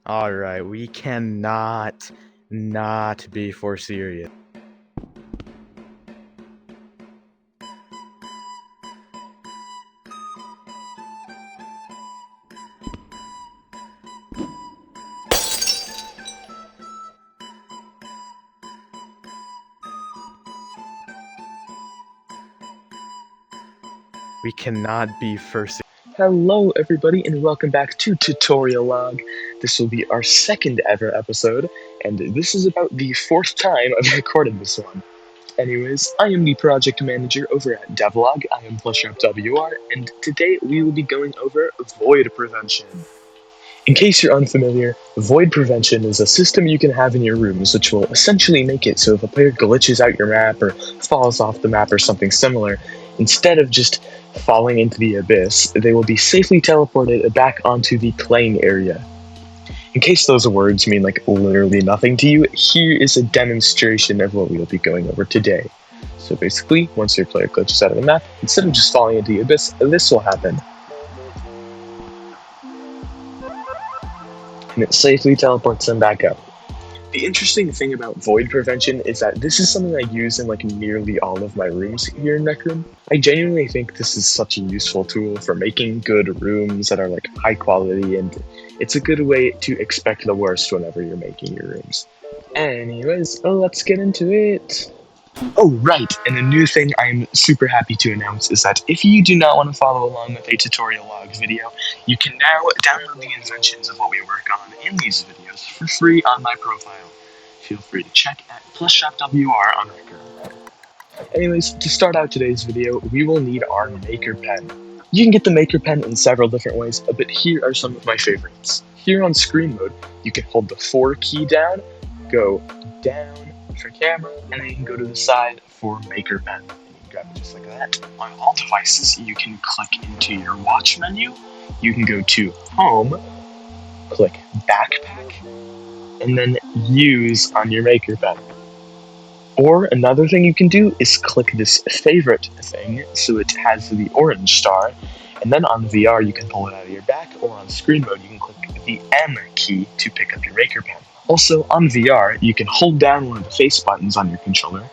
Alright, we cannot not be for serious. We cannot be for serious. Hello everybody and welcome back to Tutorial Log. This will be our second ever episode, and this is about the fourth time I've recorded this one. Anyways, I am the project manager over at Devlog. I am PlushUpWR, and today we will be going over void prevention. In case you're unfamiliar, void prevention is a system you can have in your rooms which will essentially make it so if a player glitches out your map or falls off the map or something similar, instead of just falling into the abyss, they will be safely teleported back onto the playing area. In case those words mean literally nothing to you, here is a demonstration of what we will be going over today. So basically, once your player glitches out of the map, instead of just falling into the abyss, this will happen. And it safely teleports them back up. The interesting thing about void prevention is that this is something I use in nearly all of my rooms here in Rec Room. I genuinely think this is such a useful tool for making good rooms that are high quality, and it's a good way to expect the worst whenever you're making your rooms. Anyways, let's get into it. Oh, right, and a new thing I'm super happy to announce is that if you do not want to follow along with a tutorial log video, you can now download the inventions of what we work on in these videos for free on my profile. Feel free to check at PlushUpWR on Record. Anyways, to start out today's video, we will need our maker pen. You can get the maker pen in several different ways, but here are some of my favorites. Here on screen mode, you can hold the 4 key down, go down for camera, and then you can go to the side for maker pen. And you can grab it just like that. On all devices, you can click into your watch menu, you can go to home, click backpack, and then use on your maker pen. Or another thing you can do is click this favorite thing, so it has the orange star, and then on VR you can pull it out of your back, or on screen mode you can click the M key to pick up your maker pen. Also, on VR, you can hold down one of the face buttons on your controller,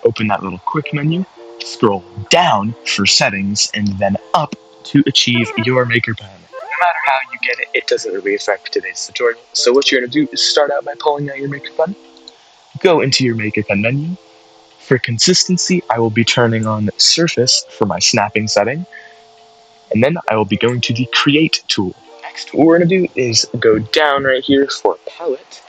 open that little quick menu, scroll down for settings, and then up to achieve your maker pen. No matter how you get it, it doesn't really affect today's tutorial. So what you're going to do is start out by pulling out your maker pen, go into your maker pen menu. For consistency, I will be turning on surface for my snapping setting, and then I will be going to the create tool. Next, what we're going to do is go down right here for palette.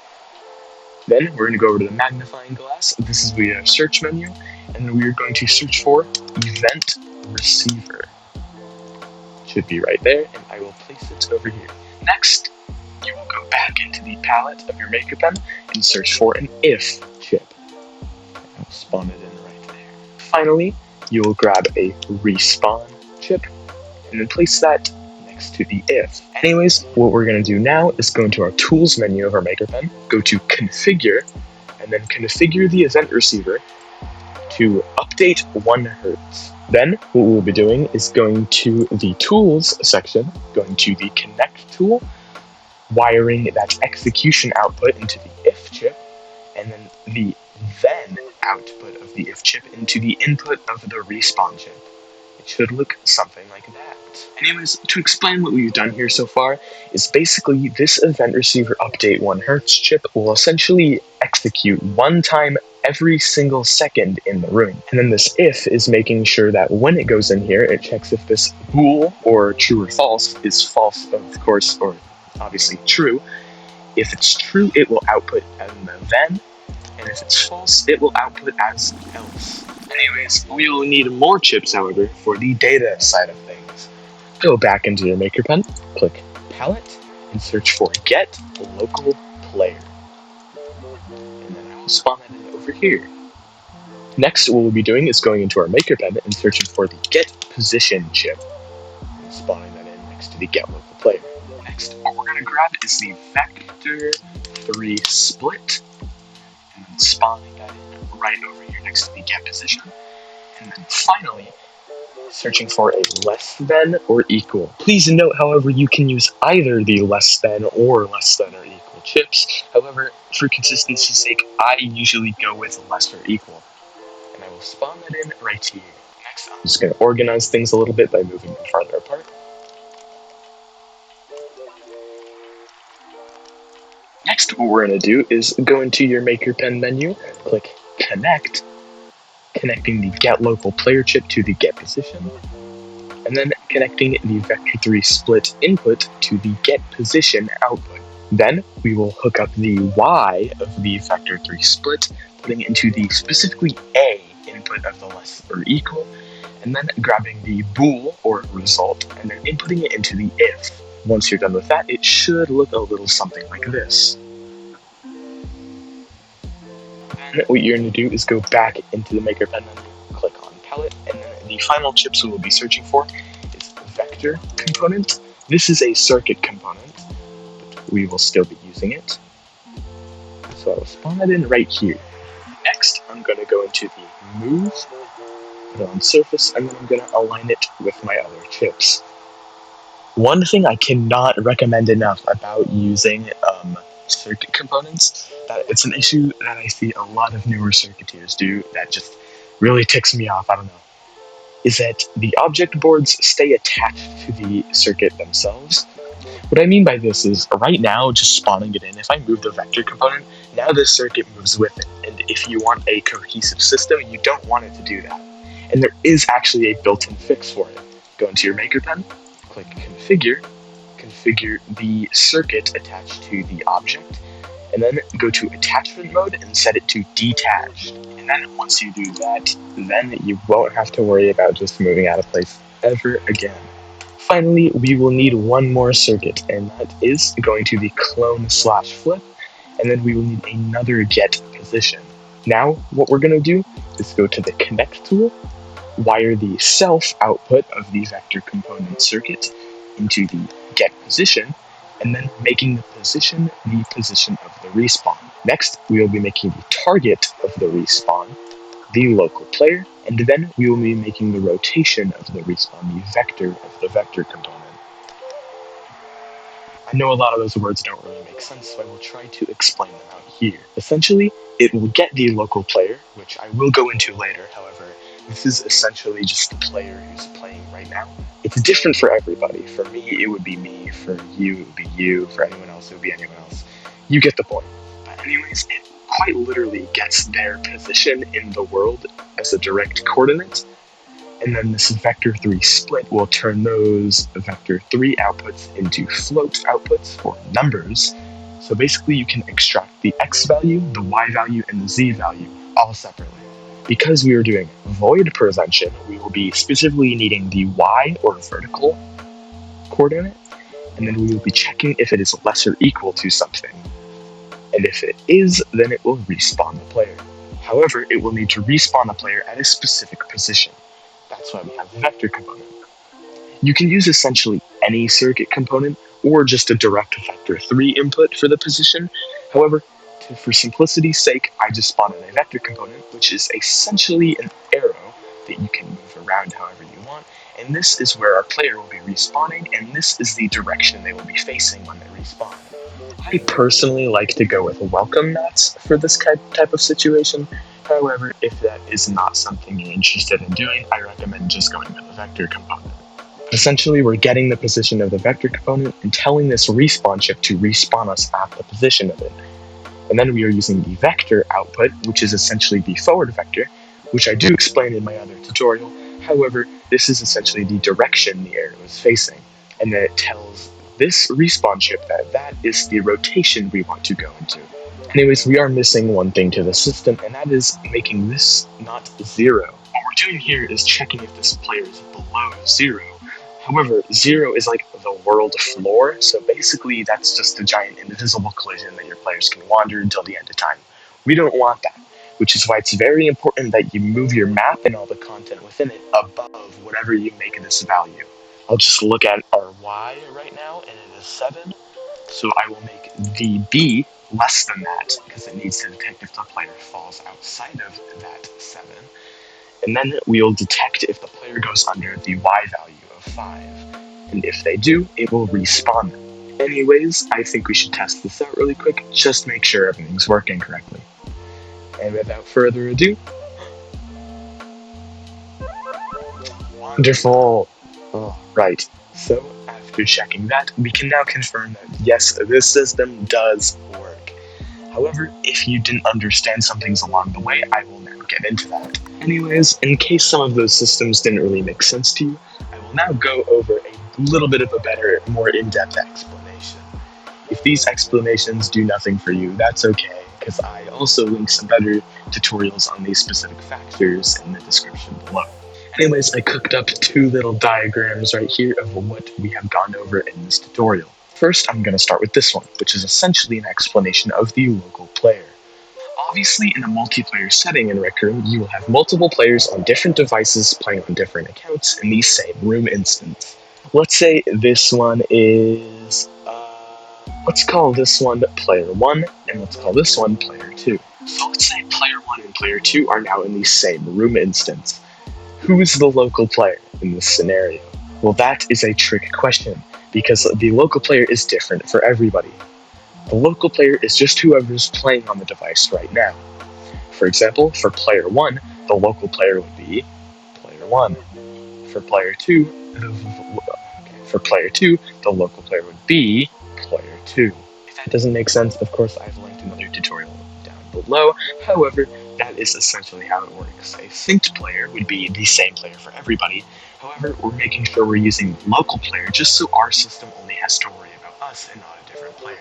Then we're going to go over to the magnifying glass. This is the search menu, and we're going to search for event receiver. It should be right there, and I will place it over here. Next, you will go back into the palette of your maker pen and search for an if chip. I'll spawn it in right there. Finally, you will grab a respawn chip and then place that next to the if. Anyways, what we're going to do now is go into our tools menu of our maker pen, go to configure, and then configure the event receiver to update 1 Hz. Then what we'll be doing is going to the tools section, going to the connect tool, wiring that execution output into the if chip, and then the then output of the if chip into the input of the respawn chip. It should look something like that. Anyways, to explain what we've done here so far, is basically this event receiver update 1 Hz chip will essentially execute 1 time every single second in the room. And then this if is making sure that when it goes in here, it checks if this bool, or true or false, is false, of course, or obviously true. If it's true, it will output as the then, and if it's false, it will output as else. Anyways, we will need more chips, however, for the data side of things. Go back into your maker pen, click palette, and search for get local player. And then I will spawn that in over here. Next, what we'll be doing is going into our maker pen and searching for the get position chip, and spawning that in next to the get local player. Next, what we're going to grab is the vector 3 split, and then spawning that in right over here next to the get position. And then finally, searching for a less than or equal. Please note, however, you can use either the less than or less than or equal. chips. However, for consistency's sake, I usually go with less or equal. And I will spawn that in right here. Next, I'm just going to organize things a little bit by moving them farther apart. Next, what we're going to do is go into your Make Your Pen menu, click Connect, connecting the Get Local Player chip to the Get Position, and then connecting the Vector3 Split input to the Get Position output. Then we will hook up the Y of the Vector3 Split, putting it into the specifically A input of the less or equal, and then grabbing the bool or result and then inputting it into the if. Once you're done with that, it should look a little something like this. Then what you're going to do is go back into the Make Your Pen menu, click on Palette, and then the final chips we will be searching for is Vector component. This is a circuit component, but we will still be using it. So I'll spawn that in right here. Next, I'm going to go into the Move, put it on Surface, and then I'm going to align it with my other chips. One thing I cannot recommend enough about using circuit components, that it's an issue that I see a lot of newer circuiteers do that just really ticks me off, I don't know, is that the object boards stay attached to the circuit themselves. What I mean by this is, right now, just spawning it in, if I move the vector component, now this circuit moves with it, and if you want a cohesive system, you don't want it to do that. And there is actually a built-in fix for it. Go into your Make Your Pen, click Configure, configure the circuit attached to the object, and then go to attachment mode and set it to detached. And then once you do that, then you won't have to worry about just moving out of place ever again. Finally, we will need one more circuit, and that is going to the clone/flip, and then we will need another get position. Now, what we're going to do is go to the connect tool, wire the self output of the vector component circuit into the get position, and then making the position of the respawn. Next, we will be making the target of the respawn the local player, and then we will be making the rotation of the respawn the vector of the vector component. I know a lot of those words don't really make sense, so I will try to explain them out here. Essentially, it will get the local player, which I will go into later, however, this is essentially just the player who's playing right now. It's different for everybody. For me, it would be me. For you, it would be you. For anyone else, it would be anyone else. You get the point. But anyways, it quite literally gets their position in the world as a direct coordinate, and then this Vector3 split will turn those Vector3 outputs into float outputs, or numbers. So basically you can extract the X value, the Y value, and the Z value all separately. Because we are doing void prevention, we will be specifically needing the Y, or vertical, coordinate, and then we will be checking if it is less or equal to something. And if it is, then it will respawn the player. However, it will need to respawn the player at a specific position. That's why we have the vector component. You can use essentially any circuit component, or just a direct Vector3 input for the position. However, for simplicity's sake, I just spawn in a vector component, which is essentially an arrow that you can move around however you want, and this is where our player will be respawning, and this is the direction they will be facing when they respawn. I personally like to go with welcome mats for this type of situation. However, if that is not something you're interested in doing, I recommend just going with the vector component. Essentially, we're getting the position of the vector component and telling this respawn chip to respawn us at the position of it. And then we are using the vector output, which is essentially the forward vector, which I do explain in my other tutorial. However, this is essentially the direction the arrow is facing. And then it tells this respawn chip that that is the rotation we want to go into. Anyways, we are missing one thing to the system, and that is making this not 0. What we're doing here is checking if this player is below 0. However, 0 is like the world floor, so basically that's just a giant invisible collision that your players can wander until the end of time. We don't want that, which is why it's very important that you move your map and all the content within it above whatever you make this value. I'll just look at our Y right now, and it is 7, so I will make the B less than that, because it needs to detect if the player falls outside of that 7. And then we'll detect if the player goes under the Y value of 5. And if they do, it will respawn them. Anyways, I think we should test this out really quick, just make sure everything's working correctly. And without further ado, wonderful! Right, so after checking that, we can now confirm that yes, this system does work. However, if you didn't understand some things along the way, I will now get into that. Anyways, in case some of those systems didn't really make sense to you, I will now go over a little bit of a better, more in-depth explanation. If these explanations do nothing for you, that's okay, because I also link some better tutorials on these specific factors in the description below. Anyways, I cooked up two little diagrams right here of what we have gone over in this tutorial. First, I'm going to start with this one, which is essentially an explanation of the local player. Obviously, in a multiplayer setting in Rec Room, you will have multiple players on different devices playing on different accounts in the same room instance. Let's say this one is... let's call this one Player 1, and let's call this one Player 2. So let's say Player 1 and Player 2 are now in the same room instance. Who is the local player in this scenario? Well, that is a trick question, because the local player is different for everybody. The local player is just whoever's playing on the device right now. For example, for Player 1, the local player would be Player 1. For Player 2, the local player would be Player 2. If that doesn't make sense, of course, I've linked another tutorial down below. However, that is essentially how it works. A synced player would be the same player for everybody. However, we're making sure we're using local player just so our system only has to worry about us and not a different player.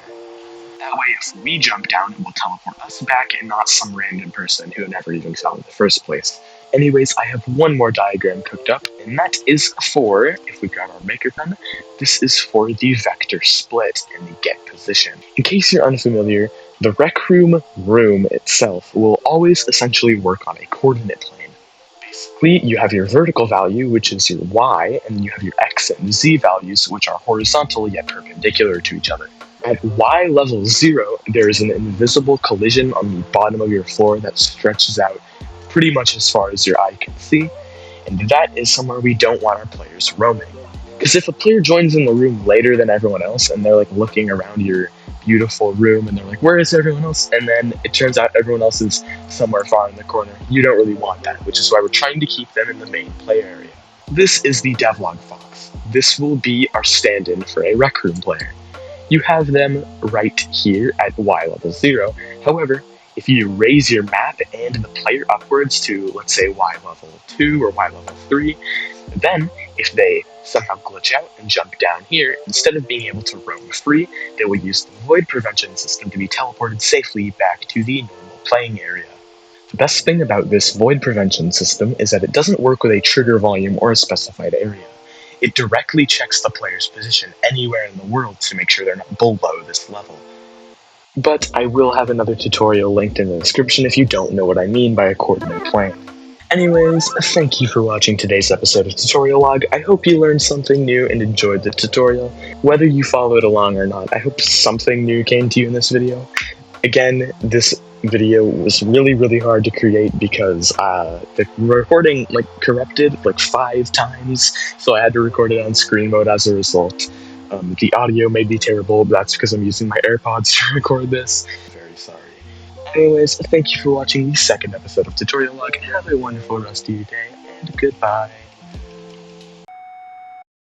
That way, if we jump down, it will teleport us back and not some random person who never even fell in the first place. Anyways, I have one more diagram cooked up, and that is for, if we grab our maker pen, this is for the vector split and the get position. In case you're unfamiliar, the Rec Room itself will always essentially work on a coordinate plane. Basically, you have your vertical value, which is your y, and then you have your x and z values, which are horizontal yet perpendicular to each other. At y level 0, there is an invisible collision on the bottom of your floor that stretches out pretty much as far as your eye can see, and that is somewhere we don't want our players roaming. Because if a player joins in the room later than everyone else, and they're like looking around your beautiful room, and they're like, where is everyone else? And then it turns out everyone else is somewhere far in the corner. You don't really want that, which is why we're trying to keep them in the main play area. This is the devlog fox. This will be our stand-in for a Rec Room player. You have them right here at y level 0. However, if you raise your map and the player upwards to, let's say, y level 2 or y level 3, then if they somehow glitch out and jump down here, instead of being able to roam free, they will use the void prevention system to be teleported safely back to the normal playing area. The best thing about this void prevention system is that it doesn't work with a trigger volume or a specified area. It directly checks the player's position anywhere in the world to make sure they're not below this level. But I will have another tutorial linked in the description if you don't know what I mean by a coordinate plane. Anyways, thank you for watching today's episode of Tutorial Log. I hope you learned something new and enjoyed the tutorial. Whether you followed along or not, I hope something new came to you in this video. Again, this video was really hard to create because the recording corrupted 5 times, so I had to record it on screen mode as a result. The audio may be terrible, but that's because I'm using my AirPods to record this. Very sorry. Anyways, thank you for watching the second episode of Tutorial Log. Have a wonderful rest of your day, and goodbye.